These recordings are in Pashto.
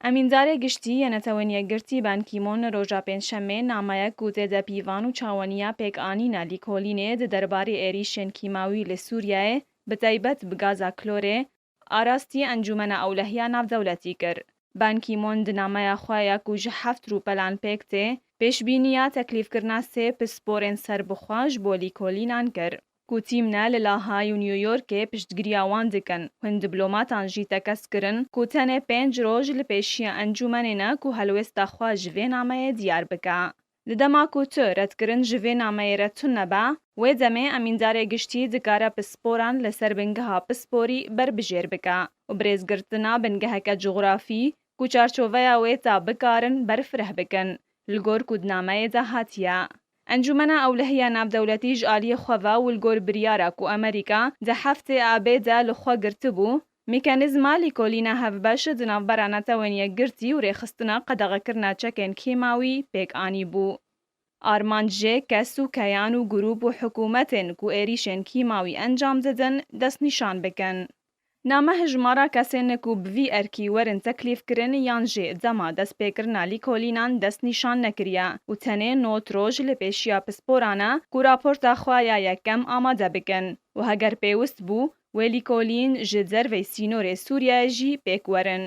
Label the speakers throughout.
Speaker 1: ئەمینزارێ گشتی یەنەتەوەنیەگرتی بانکیمۆن ڕۆژا پێنجشەممێ نامەیەک و تێدە پیڤان و چاوەنیە پێکئانینە لیکۆلینێ دەربارەی ئێریشên کیماوی لە سووریایە بەتایبەت بگازا کلۆرێ ئاراستی ئەنجومەنە ئەولەهیە ناودەوڵەتی کرد. بانکیمۆن دنامەیە خوایەک و ژە هەفت ڕووپەلان پێکتێ پێشبینیە تەکلیفکردنا سێ پسپۆرێن سەربخواش بۆ لیکۆلینان کرد. کوتیمنە لە لاهای و نیویۆرکێ پشتگیریاوان دکن هەن دیبلۆماتان ژی تەکەسکردن کو تەنێ 5 ڕۆژ لە پێشیە ئەنجومەنێنە کو هەلوێستا خوا ژڤێ نامەیە دیار بکە. لدەما کوتە ڕەتکردن ژڤێ نامەیەرە تون نەبا وێ دەمێ ئەمینزارێ گشتی دکارە پسپۆران لەسەر بنگەها پسپۆری بربژێر بکە و برێزگرتنا بنگەهەکە جوغرافی کو چارچۆڤەیە وێ تا بکارن بەرفرە بکەن لگۆر کودنامەیەدا هاتیە. ئەنجومەنە ئەولەهیە ناودەوڵەتیش ئالیە خۆڤا ولگۆر بریارە کو ئەمریکا دە هەفتێ ئابێدا لەخوا گرتبوو میکانیزما لیکۆلینە هەفبەشە دناوبەرانەتەوەنیەگرتی و ڕێخستنا قەدەغەکردنا چەکێن کیماوی پێکئانی بوو. ئارمانجێ کەس و کەیان و گروپ و حکوومەتێن کو ئێریشێن کیماوی ئەنجام دەدەن دەست نیشان بکەن. نامە هژمارە کەسێنێک و بڤی ئەرکی وەرن تەکلیفکردن یان ژێ دەما دەستپێکردنا لیکۆلینان دەست نیشان نەکریە و تەنێ نۆت ڕۆژ لە پێشیە پسپۆرانە کو راپۆرتا خوایە یەکەم ئامادە بکەن و هەگەر پێویست بوو وێ لیکۆلین ژە جەرڤەی سینۆرێ سووریایەژی پێکوەرن.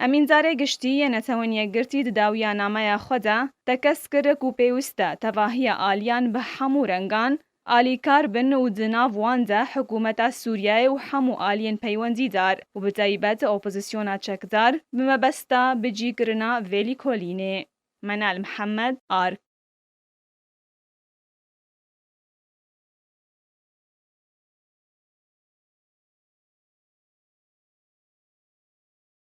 Speaker 1: ئەمینزارێ گشتی یەنەتەوەنیەگرتی دداویە نامەیە خۆدا تەکەسکردک و پێویستە تەڤاهیە ئالیان بە هەموو ڕەنگان ئالیکار بن و دناو واندا حکوومەتە سووریای و هەموو ئالین پەیوەندیدار و بەتایبەت ئۆپۆزیسیۆنا چەکدار بمەبەستە بجیکردنا ڤێ لیکۆلینێ. منال محەممەد ئارک